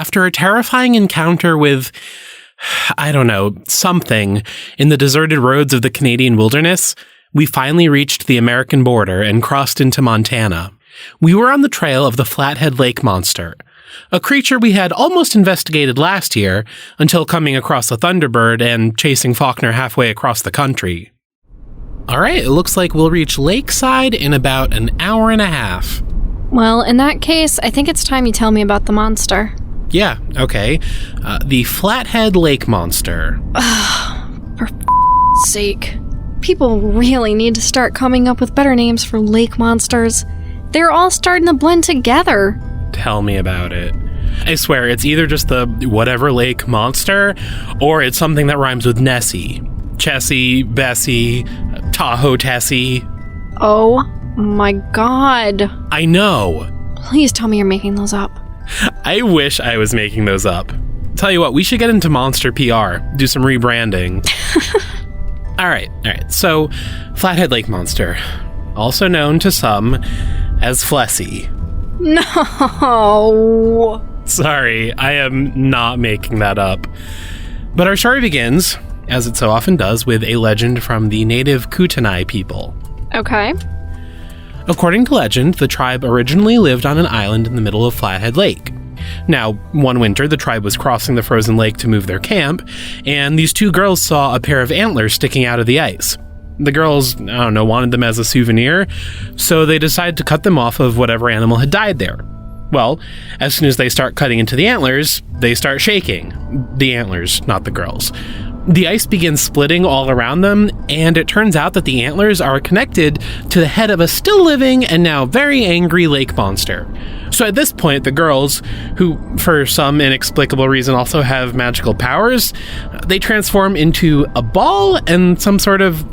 after a terrifying encounter with, I don't know, something in the deserted roads of the Canadian wilderness, we finally reached the American border and crossed into Montana. We were on the trail of the Flathead lake monster, a creature we had almost investigated last year until coming across a Thunderbird and chasing Faulkner halfway across the country. All right, it looks like we'll reach Lakeside in about an hour and a half. Well, in that case, I think it's time you tell me about the monster. Yeah, okay. The Flathead lake monster. For sake. People really need to start coming up with better names for lake monsters. They're all starting to blend together. Tell me about it. I swear, it's either just the whatever lake monster, or it's something that rhymes with Nessie. Chessie, Bessie, Tahoe Tessie. Oh my god. I know. Please tell me you're making those up. I wish I was making those up. Tell you what, we should get into monster PR, do some rebranding. All right. So, Flathead lake monster, also known to some as Flessie. No. Sorry, I am not making that up. But our story begins, as it so often does, with a legend from the native Kootenai people. Okay. According to legend, the tribe originally lived on an island in the middle of Flathead Lake. Now, one winter, the tribe was crossing the frozen lake to move their camp, and these two girls saw a pair of antlers sticking out of the ice. The girls, wanted them as a souvenir, so they decided to cut them off of whatever animal had died there. Well, as soon as they start cutting into the antlers, they start shaking. The antlers, not the girls. The ice begins splitting all around them, and it turns out that the antlers are connected to the head of a still living and now very angry lake monster. So at this point, the girls, who for some inexplicable reason also have magical powers, they transform into a ball and some sort of,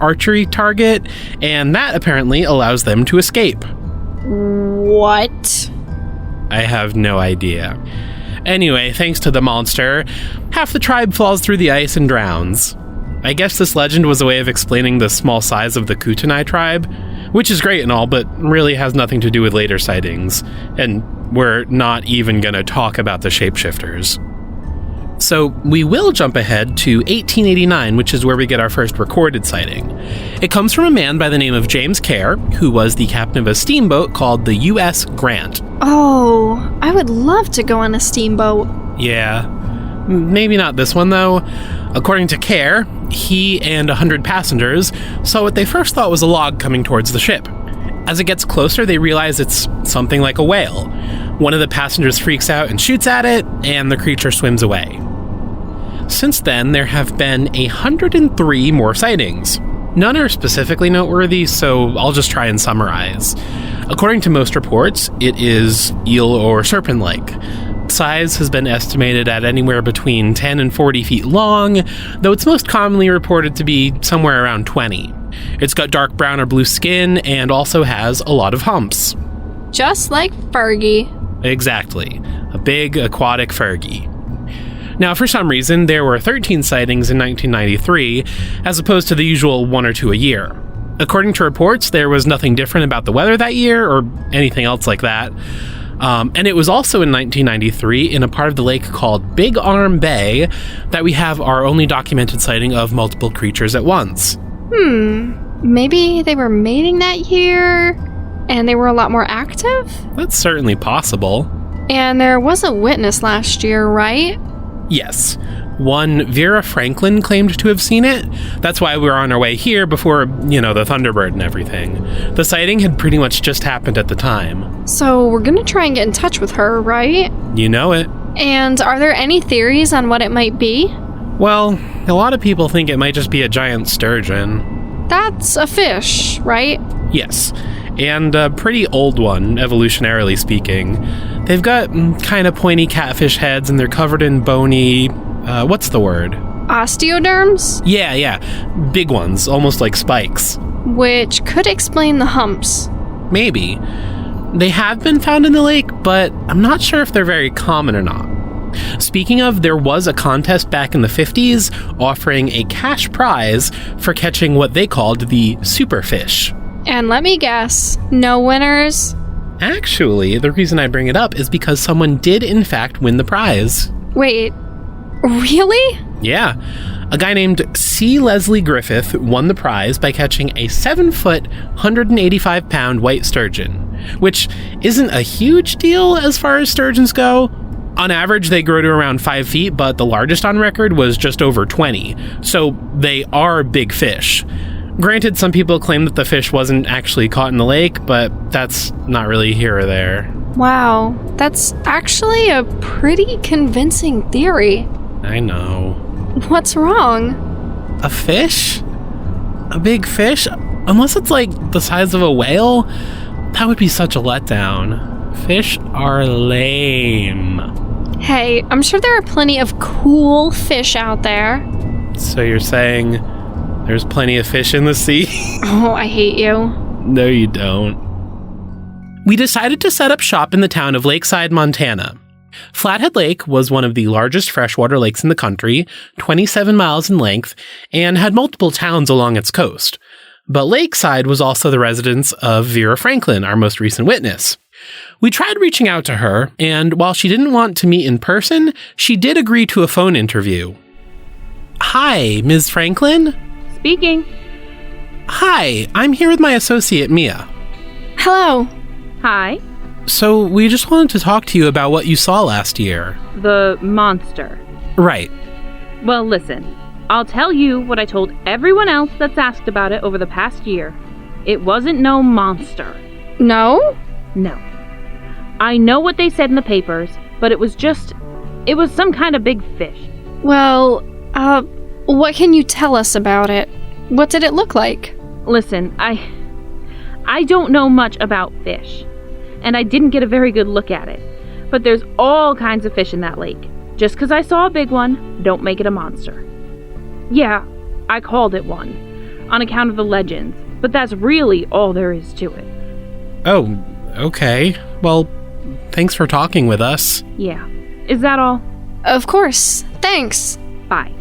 archery target, and that apparently allows them to escape. What? I have no idea. Anyway, thanks to the monster, half the tribe falls through the ice and drowns. I guess this legend was a way of explaining the small size of the Kootenai tribe, which is great and all, but really has nothing to do with later sightings, and we're not even gonna talk about the shapeshifters. So we will jump ahead to 1889, which is where we get our first recorded sighting. It comes from a man by the name of James Kerr, who was the captain of a steamboat called the U.S. Grant. Oh, I would love to go on a steamboat. Yeah, maybe not this one though. According to Kerr, he and 100 passengers saw what they first thought was a log coming towards the ship. As it gets closer, they realize it's something like a whale. One of the passengers freaks out and shoots at it, and the creature swims away. Since then, there have been 103 more sightings. None are specifically noteworthy, so I'll just try and summarize. According to most reports, it is eel or serpent-like. Size has been estimated at anywhere between 10 and 40 feet long, though it's most commonly reported to be somewhere around 20. It's got dark brown or blue skin and also has a lot of humps. Just like Fergie. Exactly. A big aquatic Fergie. Now, for some reason, there were 13 sightings in 1993, as opposed to the usual 1 or 2 a year. According to reports, there was nothing different about the weather that year or anything else like that. And it was also in 1993 in a part of the lake called Big Arm Bay that we have our only documented sighting of multiple creatures at once. Maybe they were mating that year and they were a lot more active? That's certainly possible. And there was a witness last year, right? Yes. One Vera Franklin claimed to have seen it. That's why we were on our way here before, the Thunderbird and everything. The sighting had pretty much just happened at the time. So we're gonna try and get in touch with her, right? You know it. And are there any theories on what it might be? Well, a lot of people think it might just be a giant sturgeon. That's a fish, right? Yes. And a pretty old one, evolutionarily speaking. They've got kind of pointy catfish heads and they're covered in bony... what's the word? Osteoderms? Yeah. Big ones, almost like spikes. Which could explain the humps. Maybe. They have been found in the lake, but I'm not sure if they're very common or not. Speaking of, there was a contest back in the 50s offering a cash prize for catching what they called the superfish. And let me guess, no winners? Actually, the reason I bring it up is because someone did in fact win the prize. Wait, really? Yeah. A guy named C. Leslie Griffith won the prize by catching a 7-foot, 185-pound white sturgeon, which isn't a huge deal as far as sturgeons go. On average, they grow to around 5 feet, but the largest on record was just over 20, so they are big fish. Granted, some people claim that the fish wasn't actually caught in the lake, but that's not really here or there. Wow, that's actually a pretty convincing theory. I know. What's wrong? A fish? A big fish? Unless it's like the size of a whale? That would be such a letdown. Fish are lame. Hey, I'm sure there are plenty of cool fish out there. So you're saying there's plenty of fish in the sea? Oh, I hate you. No, you don't. We decided to set up shop in the town of Lakeside, Montana. Flathead Lake was one of the largest freshwater lakes in the country, 27 miles in length, and had multiple towns along its coast. But Lakeside was also the residence of Vera Franklin, our most recent witness. We tried reaching out to her, and while she didn't want to meet in person, she did agree to a phone interview. Hi, Ms. Franklin? Speaking. Hi, I'm here with my associate, Mia. Hello. Hi. So, we just wanted to talk to you about what you saw last year. The monster. Right. Well, listen. I'll tell you what I told everyone else that's asked about it over the past year. It wasn't no monster. No? No. I know what they said in the papers, but it was some kind of big fish. Well, what can you tell us about it? What did it look like? Listen, I don't know much about fish, and I didn't get a very good look at it. But there's all kinds of fish in that lake. Just because I saw a big one, don't make it a monster. Yeah, I called it one, on account of the legends, but that's really all there is to it. Oh, okay. Well, thanks for talking with us. Yeah. Is that all? Of course. Thanks. Bye.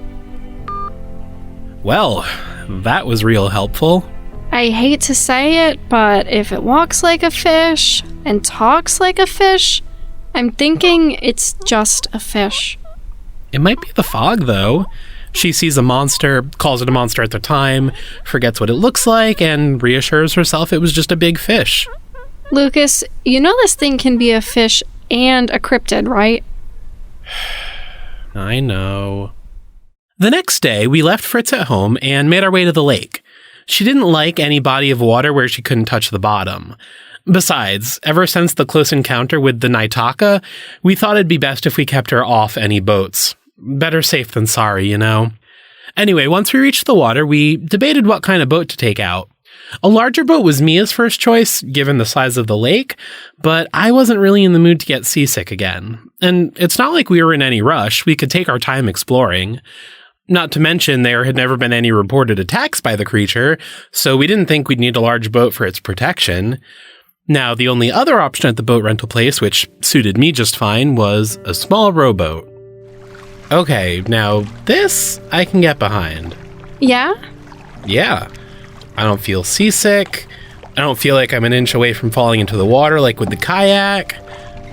Well, that was real helpful. I hate to say it, but if it walks like a fish and talks like a fish, I'm thinking it's just a fish. It might be the fog, though. She sees a monster, calls it a monster at the time, forgets what it looks like, and reassures herself it was just a big fish. Lucas, you know this thing can be a fish and a cryptid, right? I know. The next day, we left Fritz at home and made our way to the lake. She didn't like any body of water where she couldn't touch the bottom. Besides, ever since the close encounter with the Naitaka, we thought it'd be best if we kept her off any boats. Better safe than sorry, you know? Anyway, once we reached the water, we debated what kind of boat to take out. A larger boat was Mia's first choice, given the size of the lake, but I wasn't really in the mood to get seasick again. And it's not like we were in any rush, we could take our time exploring. Not to mention, there had never been any reported attacks by the creature, so we didn't think we'd need a large boat for its protection. Now, the only other option at the boat rental place, which suited me just fine, was a small rowboat. Okay, now this I can get behind. Yeah? Yeah. I don't feel seasick. I don't feel like I'm an inch away from falling into the water like with the kayak.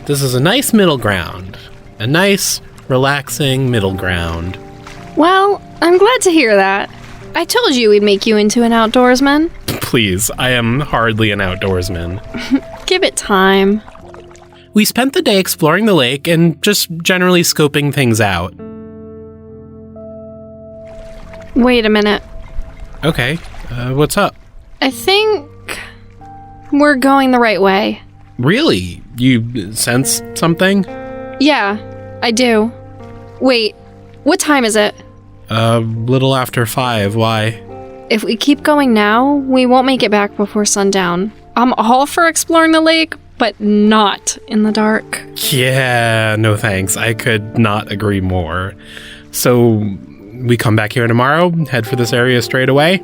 This is a nice middle ground. A nice, relaxing middle ground. Well, I'm glad to hear that. I told you we'd make you into an outdoorsman. Please, I am hardly an outdoorsman. Give it time. We spent the day exploring the lake and just generally scoping things out. Wait a minute. Okay, what's up? I think we're going the right way. Really? You sense something? Yeah, I do. Wait, what time is it? Little after 5, why? If we keep going now, we won't make it back before sundown. I'm all for exploring the lake, but not in the dark. Yeah, no thanks. I could not agree more. So, we come back here tomorrow, head for this area straight away?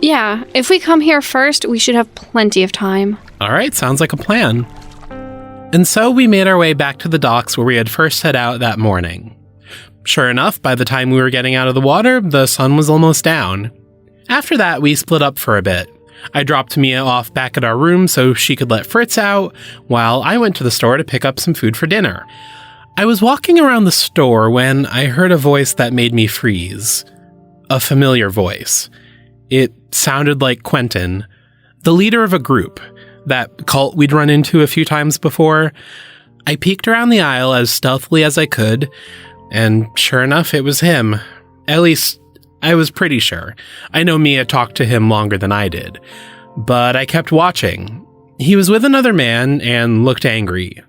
Yeah, if we come here first, we should have plenty of time. Alright, sounds like a plan. And so we made our way back to the docks where we had first set out that morning. Sure enough, by the time we were getting out of the water, the sun was almost down. After that, we split up for a bit. I dropped Mia off back at our room so she could let Fritz out, while I went to the store to pick up some food for dinner. I was walking around the store when I heard a voice that made me freeze. A familiar voice. It sounded like Quentin, the leader of a group, that cult we'd run into a few times before. I peeked around the aisle as stealthily as I could, and sure enough, it was him. At least, I was pretty sure. I know Mia talked to him longer than I did, but I kept watching. He was with another man and looked angry.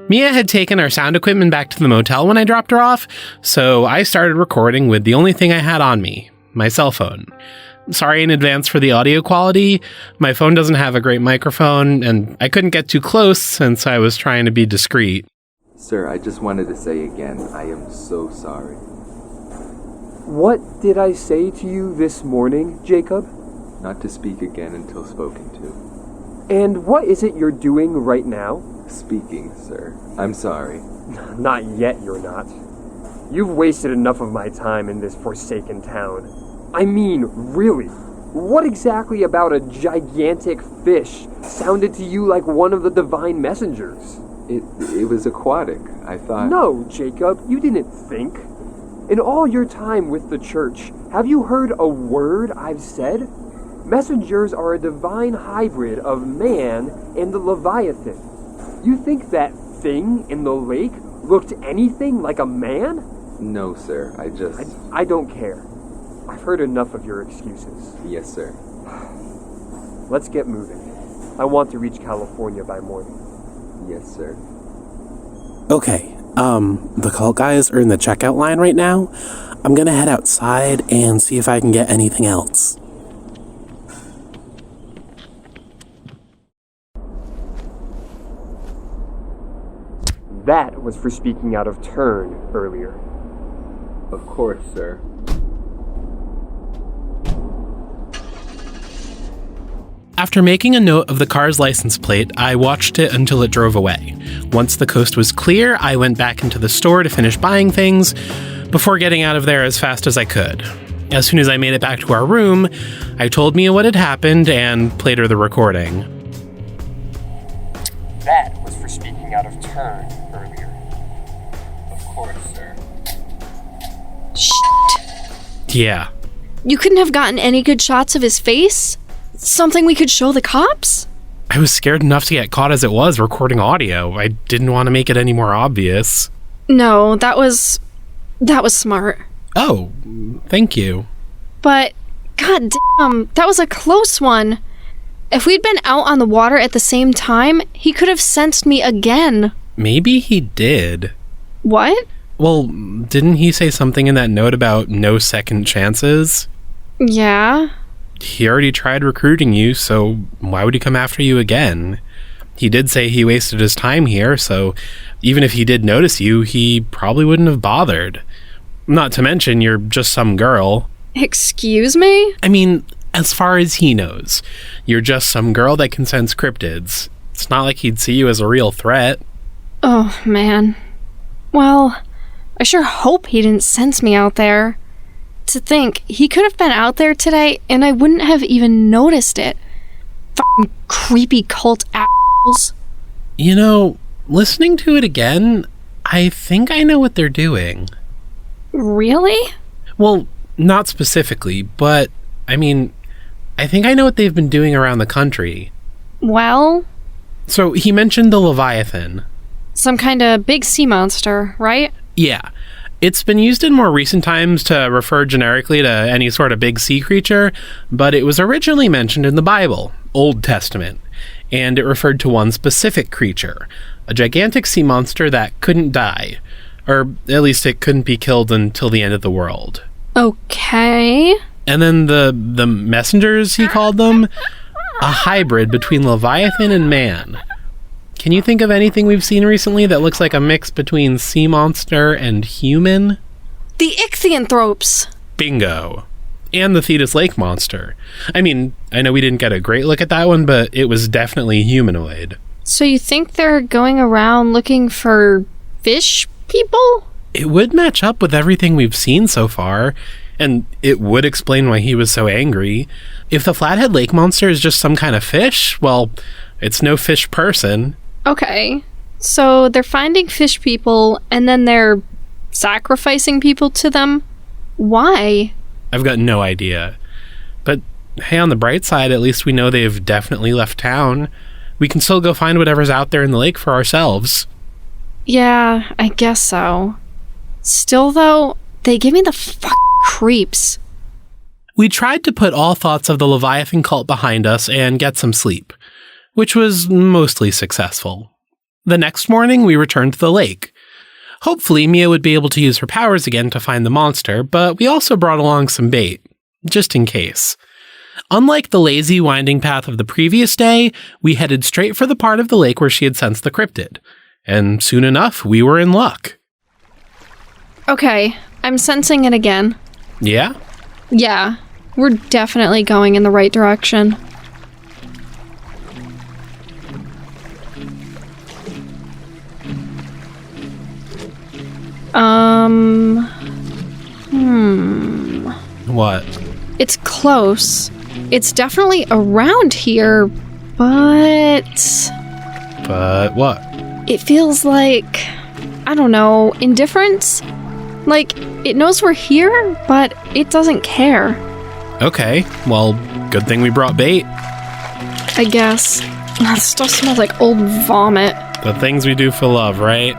Mia had taken our sound equipment back to the motel when I dropped her off, so I started recording with the only thing I had on me, my cell phone. Sorry in advance for the audio quality. My phone doesn't have a great microphone, and I couldn't get too close since I was trying to be discreet. Sir, I just wanted to say again, I am so sorry. What did I say to you this morning, Jacob? Not to speak again until spoken to. And what is it you're doing right now? Speaking, sir. I'm sorry. Not yet, you're not. You've wasted enough of my time in this forsaken town. I mean, really, what exactly about a gigantic fish sounded to you like one of the divine messengers? It was aquatic. I thought... No, Jacob, you didn't think. In all your time with the church, have you heard a word I've said? Messengers are a divine hybrid of man and the Leviathan. You think that thing in the lake looked anything like a man? No, sir. I don't care. I've heard enough of your excuses. Yes, sir. Let's get moving. I want to reach California by morning. Yes, sir. Okay, the cult guys are in the checkout line right now. I'm gonna head outside and see if I can get anything else. That was for speaking out of turn earlier. Of course, sir. After making a note of the car's license plate, I watched it until it drove away. Once the coast was clear, I went back into the store to finish buying things before getting out of there as fast as I could. As soon as I made it back to our room, I told Mia what had happened and played her the recording. That was for speaking out of turn earlier. Of course, sir. Shit. Yeah. You couldn't have gotten any good shots of his face? Something we could show the cops? I was scared enough to get caught as it was recording audio. I didn't want to make it any more obvious. No, that was smart. Oh, thank you. But, goddamn, that was a close one. If we'd been out on the water at the same time, he could have sensed me again. Maybe he did. What? Well, didn't he say something in that note about no second chances? Yeah. He already tried recruiting you, so why would he come after you again? He did say he wasted his time here, so even if he did notice you, he probably wouldn't have bothered. Not to mention, you're just some girl. Excuse me? I mean, as far as he knows, you're just some girl that can sense cryptids. It's not like he'd see you as a real threat. Oh, man. Well, I sure hope he didn't sense me out there. To think, he could have been out there today and I wouldn't have even noticed it. Fucking creepy cult assholes. You know, listening to it again, I think I know what they're doing. Really? Well, not specifically, but, I mean, I think I know what they've been doing around the country. Well? So, he mentioned the Leviathan. Some kind of big sea monster, right? Yeah. It's been used in more recent times to refer generically to any sort of big sea creature, but it was originally mentioned in the Bible, Old Testament, and it referred to one specific creature, a gigantic sea monster that couldn't die, or at least it couldn't be killed until the end of the world. Okay. And then the messengers, he called them, a hybrid between Leviathan and man. Can you think of anything we've seen recently that looks like a mix between sea monster and human? The ichthyanthropes. Bingo. And the Thetis Lake monster. I mean, I know we didn't get a great look at that one, but it was definitely humanoid. So you think they're going around looking for fish people? It would match up with everything we've seen so far. And it would explain why he was so angry. If the Flathead Lake monster is just some kind of fish, well, it's no fish person. Okay, so they're finding fish people and then they're sacrificing people to them? Why? I've got no idea. But hey, on the bright side, at least we know they've definitely left town. We can still go find whatever's out there in the lake for ourselves. Yeah, I guess so. Still, though, they give me the creeps. We tried to put all thoughts of the Leviathan cult behind us and get some sleep, which was mostly successful. The next morning, we returned to the lake. Hopefully, Mia would be able to use her powers again to find the monster, but we also brought along some bait, just in case. Unlike the lazy, winding path of the previous day, we headed straight for the part of the lake where she had sensed the cryptid. And soon enough, we were in luck. Okay, I'm sensing it again. Yeah? Yeah, we're definitely going in the right direction. What? It's close. It's definitely around here, but... But what? It feels like, I don't know, indifference? Like, it knows we're here, but it doesn't care. Okay, well, good thing we brought bait. I guess. That stuff smells like old vomit. The things we do for love, right?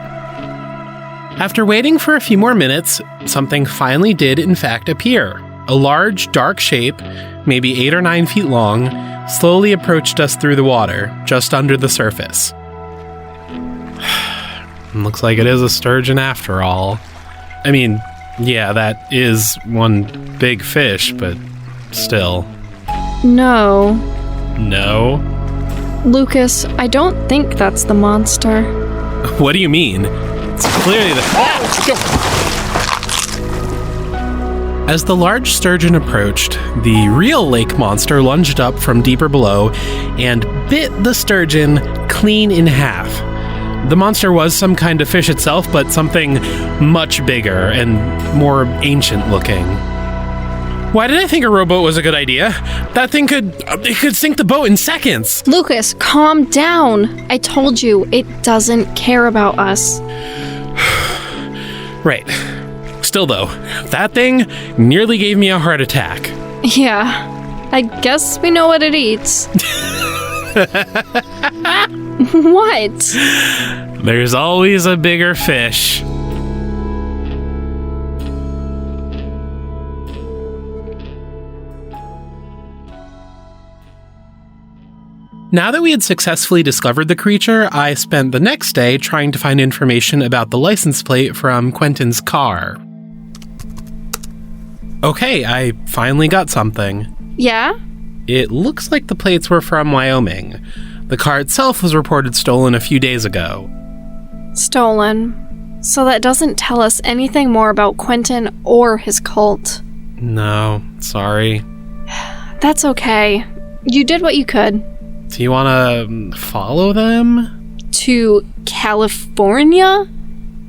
After waiting for a few more minutes, something finally did in fact appear. A large, dark shape, maybe 8 or 9 feet long, slowly approached us through the water, just under the surface. Looks like it is a sturgeon after all. I mean, yeah, that is one big fish, but still. No. No? Lucas, I don't think that's the monster. What do you mean? It's clearly As the large sturgeon approached, the real lake monster lunged up from deeper below and bit the sturgeon clean in half. The monster was some kind of fish itself, but something much bigger and more ancient looking. Why did I think a rowboat was a good idea? That thing could sink the boat in seconds. Lucas, calm down. I told you, it doesn't care about us. Right. Still though, that thing nearly gave me a heart attack. Yeah, I guess we know what it eats. What? There's always a bigger fish. Now that we had successfully discovered the creature, I spent the next day trying to find information about the license plate from Quentin's car. Okay, I finally got something. Yeah? It looks like the plates were from Wyoming. The car itself was reported stolen a few days ago. Stolen. So that doesn't tell us anything more about Quentin or his cult. No, sorry. That's okay. You did what you could. Do you want to follow them? To California?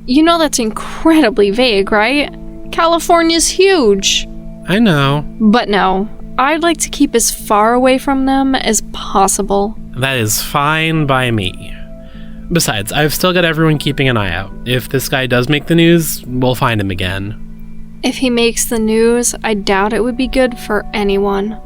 You know that's incredibly vague, right? California's huge. I know. But no, I'd like to keep as far away from them as possible. That is fine by me. Besides, I've still got everyone keeping an eye out. If this guy does make the news, we'll find him again. If he makes the news, I doubt it would be good for anyone.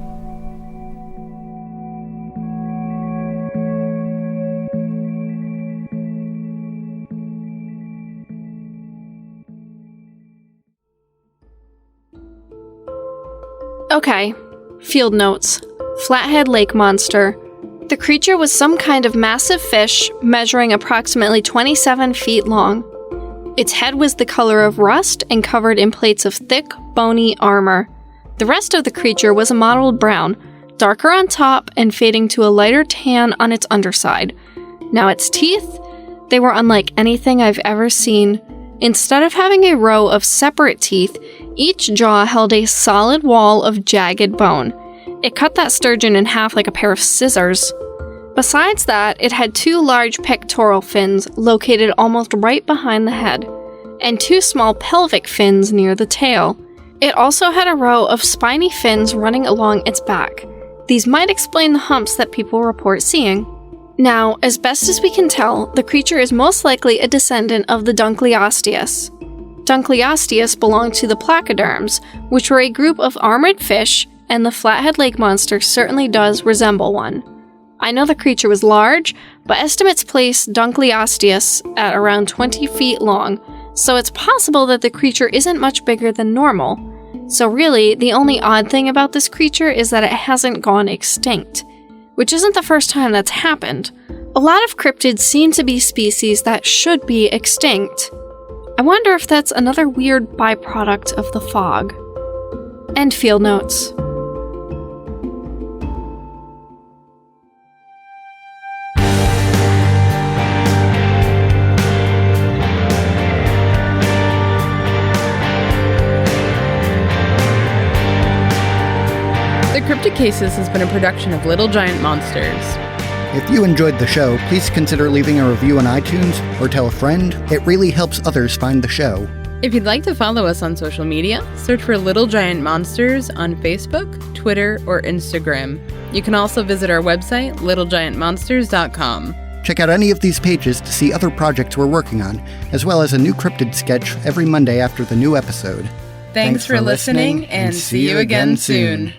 Okay, field notes. Flathead Lake Monster. The creature was some kind of massive fish measuring approximately 27 feet long. Its head was the color of rust and covered in plates of thick, bony armor. The rest of the creature was a mottled brown, darker on top and fading to a lighter tan on its underside. Now its teeth, they were unlike anything I've ever seen. Instead of having a row of separate teeth, each jaw held a solid wall of jagged bone. It cut that sturgeon in half like a pair of scissors. Besides that, it had 2 large pectoral fins located almost right behind the head, and 2 small pelvic fins near the tail. It also had a row of spiny fins running along its back. These might explain the humps that people report seeing. Now, as best as we can tell, the creature is most likely a descendant of the Dunkleosteus. Dunkleosteus belonged to the placoderms, which were a group of armored fish, and the Flathead lake monster certainly does resemble one. I know the creature was large, but estimates place Dunkleosteus at around 20 feet long, so it's possible that the creature isn't much bigger than normal. So really, the only odd thing about this creature is that it hasn't gone extinct, which isn't the first time that's happened. A lot of cryptids seem to be species that should be extinct. I wonder if that's another weird byproduct of the fog. End field notes. The Cryptid Cases has been a production of Little Giant Monsters. If you enjoyed the show, please consider leaving a review on iTunes or tell a friend. It really helps others find the show. If you'd like to follow us on social media, search for Little Giant Monsters on Facebook, Twitter, or Instagram. You can also visit our website, littlegiantmonsters.com. Check out any of these pages to see other projects we're working on, as well as a new cryptid sketch every Monday after the new episode. Thanks for listening, and see you again soon.